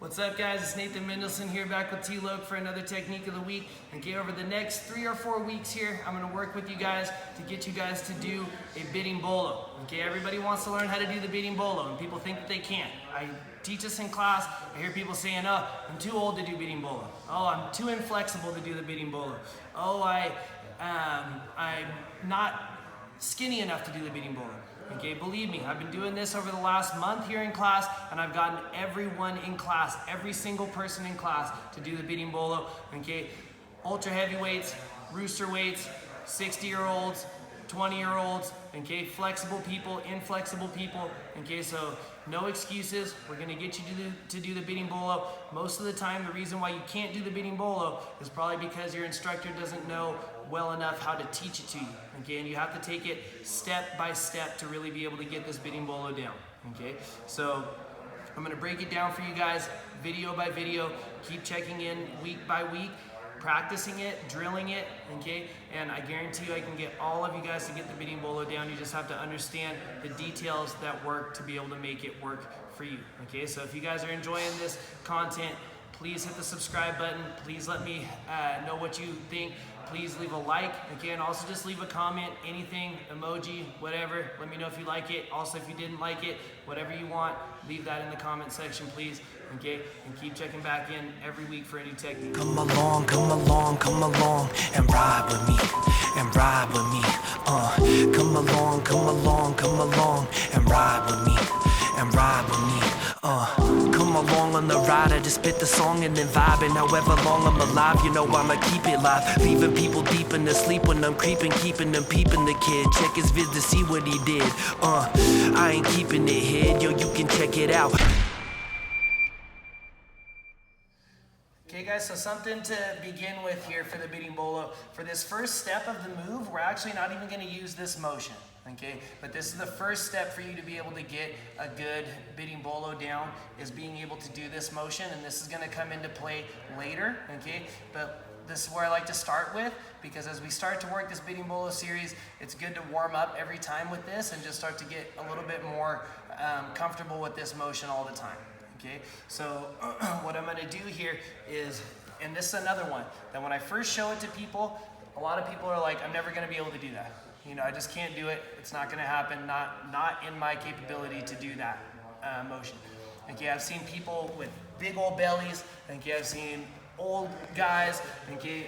What's up, guys? It's Nathan Mendelsohn here, back with T-Loke for another technique of the week. Okay, over the next 3 or 4 weeks here, I'm going to work with you guys to get you guys to do a Berimbolo. Okay, everybody wants to learn how to do the Berimbolo, and people think that they can't. I teach this in class. I hear people saying, "Oh, I'm too old to do Berimbolo. Oh, I'm too inflexible to do the Berimbolo. Oh, I'm not skinny enough to do the Berimbolo." Okay, believe me, I've been doing this over the last month here in class, and I've gotten everyone in class, every single person in class, to do the Berimbolo. Okay, ultra heavyweights, rooster weights, 60-year-olds, 20-year-olds, okay, flexible people, inflexible people. Okay, so no excuses. We're gonna get you to do the Berimbolo. Most of the time, the reason why you can't do the Berimbolo is probably because your instructor doesn't know well enough how to teach it to you. Okay, and you have to take it step by step to really be able to get this Berimbolo down. Okay, so I'm gonna break it down for you guys, video by video. Keep checking in week by week, practicing it, drilling it, okay? And I guarantee you I can get all of you guys to get the Berimbolo down. You just have to understand the details that work to be able to make it work for you, okay? So if you guys are enjoying this content, please hit the subscribe button. Please let me know what you think. Please leave a like, okay? And also just leave a comment, anything, emoji, whatever. Let me know if you like it. Also, if you didn't like it, whatever you want, leave that in the comment section, please. Okay, and keep checking back in every week for a new technique. Come along, and ride with me, and ride with me. Come along, and ride with me, and ride with me. Come along on the ride, I just spit the song and then vibing. However long I'm alive, you know I'ma keep it live. Leaving people deep in the sleep when I'm creeping, keeping them peeping the kid. Check his vids to see what he did. I ain't keeping it hid, yo, you can check it out. Okay guys, so something to begin with here for the Berimbolo. For this first step of the move, we're actually not even gonna use this motion, okay? But this is the first step for you to be able to get a good Berimbolo down, is being able to do this motion, and this is gonna come into play later, okay? But this is where I like to start with, because as we start to work this Berimbolo series, it's good to warm up every time with this and just start to get a little bit more comfortable with this motion all the time. Okay, so what I'm gonna do here is, and this is another one, that when I first show it to people, a lot of people are like, I'm never gonna be able to do that. You know, I just can't do it, it's not gonna happen, not in my capability to do that motion. Okay, I've seen people with big old bellies, okay, I've seen old guys, okay,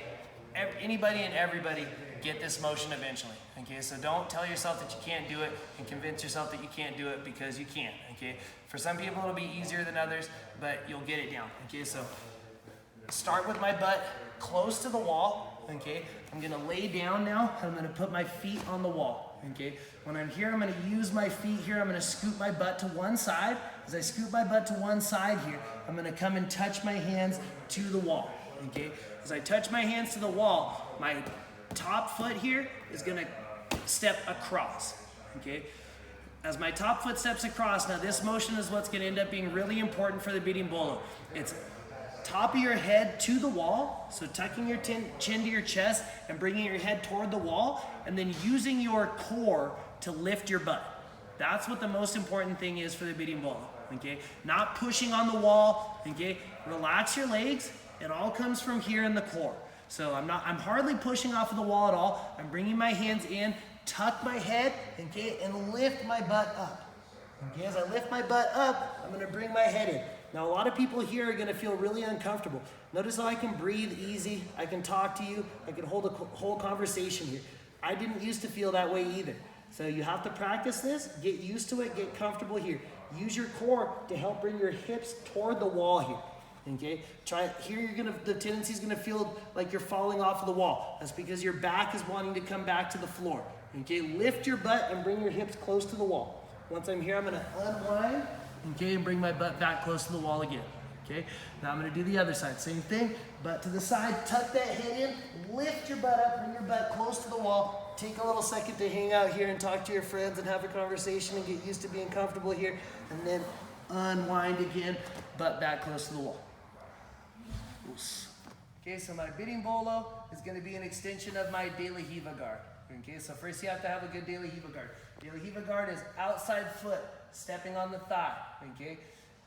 anybody and everybody get this motion eventually. Okay, so don't tell yourself that you can't do it and convince yourself that you can't do it, because you can. Okay, for some people it'll be easier than others, but you'll get it down. Okay, so start with my butt close to the wall. Okay, I'm gonna lay down now, and I'm gonna put my feet on the wall. Okay, when I'm here, I'm gonna use my feet here. I'm gonna scoop my butt to one side. As I scoop my butt to one side here, I'm gonna come and touch my hands to the wall. Okay, as I touch my hands to the wall, my top foot here is gonna step across, okay? As my top foot steps across, now this motion is what's gonna end up being really important for the Berimbolo. It's top of your head to the wall, so tucking your chin to your chest and bringing your head toward the wall, and then using your core to lift your butt. That's what the most important thing is for the Berimbolo, okay? Not pushing on the wall, okay? Relax your legs, it all comes from here in the core. So I'm hardly pushing off of the wall at all. I'm bringing my hands in, tuck my head, okay, and lift my butt up. Okay, as I lift my butt up, I'm gonna bring my head in. Now a lot of people here are gonna feel really uncomfortable. Notice how I can breathe easy, I can talk to you, I can hold a whole conversation here. I didn't used to feel that way either. So you have to practice this, get used to it, get comfortable here. Use your core to help bring your hips toward the wall here. Okay, try here. The tendency is gonna feel like you're falling off of the wall. That's because your back is wanting to come back to the floor. Okay, lift your butt and bring your hips close to the wall. Once I'm here, I'm gonna unwind, okay, and bring my butt back close to the wall again. Okay, now I'm gonna do the other side. Same thing, butt to the side, tuck that head in, lift your butt up, bring your butt close to the wall. Take a little second to hang out here and talk to your friends and have a conversation and get used to being comfortable here, and then unwind again, butt back close to the wall. Okay, so my Berimbolo is going to be an extension of my De La Riva guard. Okay, so first you have to have a good De La Riva guard. De La Riva guard is outside foot stepping on the thigh. Okay,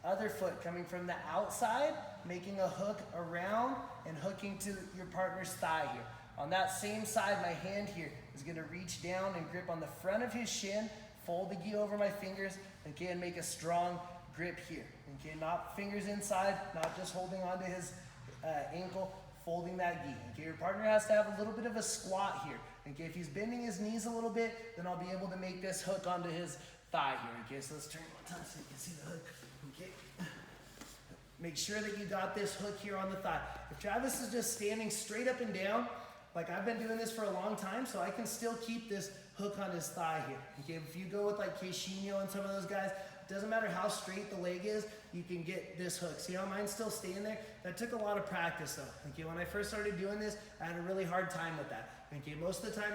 other foot coming from the outside, making a hook around and hooking to your partner's thigh here. On that same side, my hand here is gonna reach down and grip on the front of his shin, fold the gi over my fingers, okay, and make a strong grip here. Okay, not fingers inside, not just holding onto his ankle, folding that gi. Okay, your partner has to have a little bit of a squat here. Okay, if he's bending his knees a little bit, then I'll be able to make this hook onto his thigh here. Okay, so let's turn one time so you can see the hook. Okay. Make sure that you got this hook here on the thigh. If Travis is just standing straight up and down, like I've been doing this for a long time, so I can still keep this hook on his thigh here. Okay, if you go with like Caixinho and some of those guys, it doesn't matter how straight the leg is, you can get this hook. See how mine's still staying there? That took a lot of practice though. Okay, when I first started doing this, I had a really hard time with that. Okay, most of the time,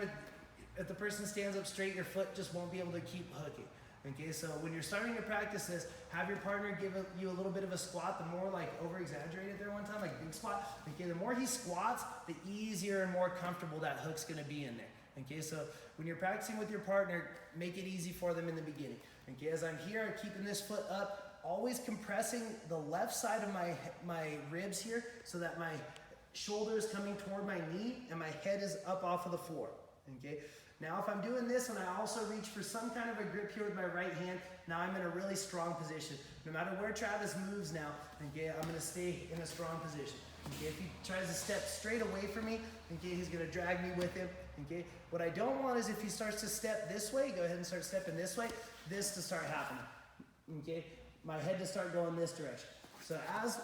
if the person stands up straight, your foot just won't be able to keep hooking. Okay, so when you're starting to practice this, have your partner give you a little bit of a squat. The more like over-exaggerated there one time, like big squat. Okay, the more he squats, the easier and more comfortable that hook's gonna be in there. Okay, so when you're practicing with your partner, make it easy for them in the beginning. Okay, as I'm here, I'm keeping this foot up, always compressing the left side of my ribs here so that my shoulder is coming toward my knee and my head is up off of the floor. Okay. Now if I'm doing this and I also reach for some kind of a grip here with my right hand, now I'm in a really strong position. No matter where Travis moves now, okay, I'm gonna stay in a strong position. Okay, if he tries to step straight away from me, okay, he's gonna drag me with him. Okay, what I don't want is if he starts to step this way, go ahead and start stepping this way, this to start happening. Okay, my head to start going this direction. So as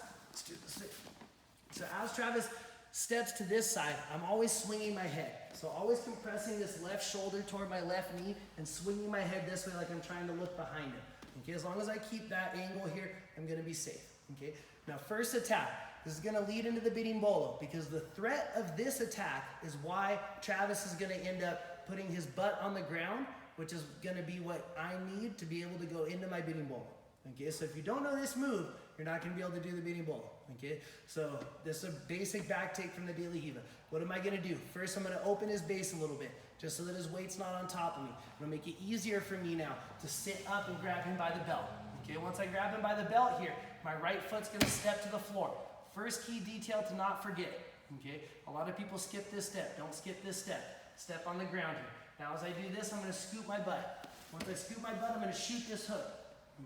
Travis steps to this side, I'm always swinging my head. So always compressing this left shoulder toward my left knee and swinging my head this way like I'm trying to look behind him. Okay, as long as I keep that angle here, I'm gonna be safe. Okay, now first attack. This is gonna lead into the Berimbolo because the threat of this attack is why Travis is gonna end up putting his butt on the ground, which is gonna be what I need to be able to go into my Berimbolo. Okay, so if you don't know this move, you're not gonna be able to do the Berimbolo. Okay, so this is a basic back take from the De La Riva. What am I gonna do? First, I'm gonna open his base a little bit, just so that his weight's not on top of me. I'm gonna make it easier for me now to sit up and grab him by the belt. Okay, once I grab him by the belt here, my right foot's gonna step to the floor. First key detail to not forget. Okay, a lot of people skip this step. Don't skip this step. Step on the ground here. Now as I do this, I'm gonna scoop my butt. Once I scoop my butt, I'm gonna shoot this hook.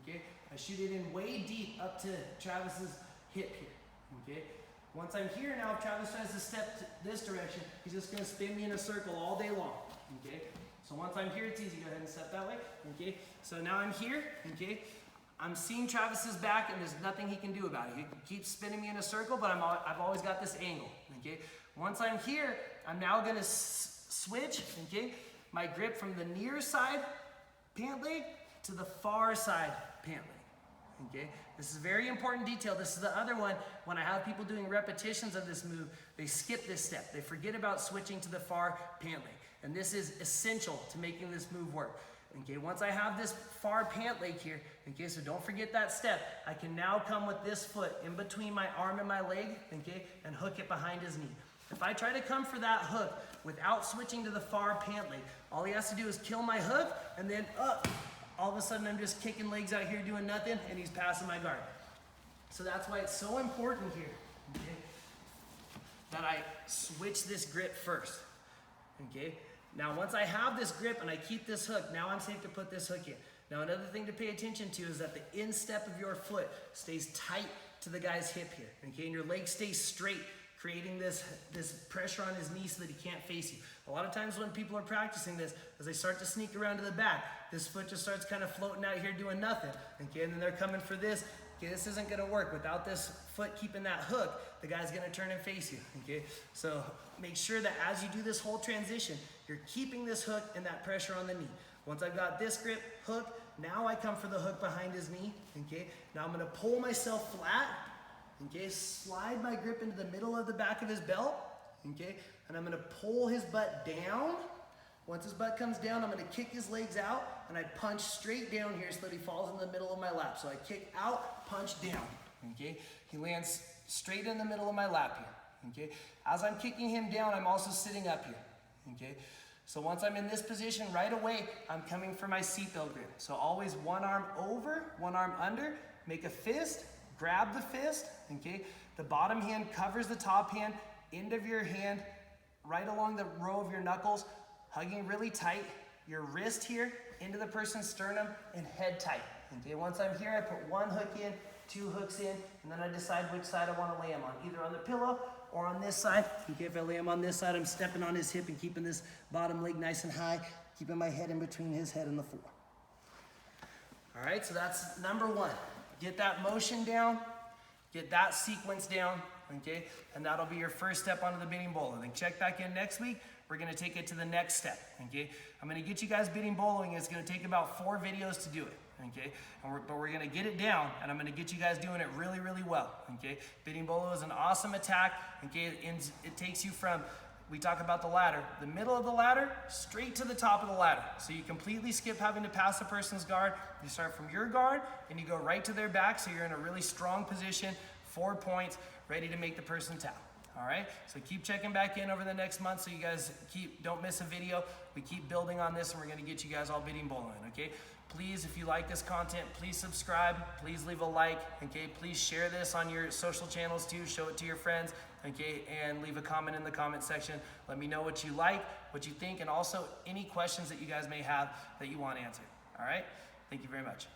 Okay, I shoot it in way deep up to Travis's hip here. Okay, once I'm here now, if Travis tries to step this direction, he's just gonna spin me in a circle all day long. Okay, so once I'm here, it's easy. Go ahead and step that way. Okay, so now I'm here. Okay, I'm seeing Travis's back, and there's nothing he can do about it. He keeps spinning me in a circle, but I've always got this angle. Okay, once I'm here, I'm now gonna switch. Okay, my grip from the near side pant leg to the far side pant leg. Okay, this is a very important detail. This is the other one. When I have people doing repetitions of this move, they skip this step. They forget about switching to the far pant leg. And this is essential to making this move work. Okay, once I have this far pant leg here, okay, so don't forget that step. I can now come with this foot in between my arm and my leg, okay, and hook it behind his knee. If I try to come for that hook without switching to the far pant leg, all he has to do is kill my hook and then up. All of a sudden I'm just kicking legs out here doing nothing and he's passing my guard. So that's why it's so important here, okay, that I switch this grip first. Okay, now once I have this grip and I keep this hook, now I'm safe to put this hook in. Now another thing to pay attention to is that the instep of your foot stays tight to the guy's hip here, okay, and your leg stays straight, creating this pressure on his knee so that he can't face you. A lot of times when people are practicing this, as they start to sneak around to the back, this foot just starts kind of floating out here doing nothing, okay, and then they're coming for this. Okay, this isn't gonna work. Without this foot keeping that hook, the guy's gonna turn and face you, okay? So make sure that as you do this whole transition, you're keeping this hook and that pressure on the knee. Once I've got this grip, hook, now I come for the hook behind his knee, okay? Now I'm gonna pull myself flat, okay, slide my grip into the middle of the back of his belt, okay, and I'm gonna pull his butt down. Once his butt comes down, I'm gonna kick his legs out, and I punch straight down here so that he falls in the middle of my lap. So I kick out, punch down, okay? He lands straight in the middle of my lap here, okay? As I'm kicking him down, I'm also sitting up here, okay? So once I'm in this position, right away, I'm coming for my seatbelt grip. So always one arm over, one arm under, make a fist, grab the fist, okay? The bottom hand covers the top hand, end of your hand, right along the row of your knuckles, hugging really tight, your wrist here into the person's sternum and head tight. Okay, once I'm here, I put one hook in, two hooks in, and then I decide which side I want to lay him on, either on the pillow or on this side. Okay, if I lay him on this side, I'm stepping on his hip and keeping this bottom leg nice and high, keeping my head in between his head and the floor. All right, so that's number one. Get that motion down, get that sequence down, okay? And that'll be your first step onto the Berimbolo. Then check back in next week. We're gonna take it to the next step, okay? I'm gonna get you guys Berimboloing. It's gonna take about 4 videos to do it, okay? But we're gonna get it down, and I'm gonna get you guys doing it really, really well, okay? Berimbolo is an awesome attack, okay? It takes you from, we talk about the ladder, the middle of the ladder, straight to the top of the ladder. So you completely skip having to pass a person's guard. You start from your guard, and you go right to their back, so you're in a really strong position, 4 points, ready to make the person tap. All right, so keep checking back in over the next month so you guys don't miss a video. We keep building on this, and we're gonna get you guys all Berimboloing, okay? Please, if you like this content, please subscribe, please leave a like, okay? Please share this on your social channels too, show it to your friends, okay? And leave a comment in the comment section. Let me know what you like, what you think, and also any questions that you guys may have that you want answered, all right? Thank you very much.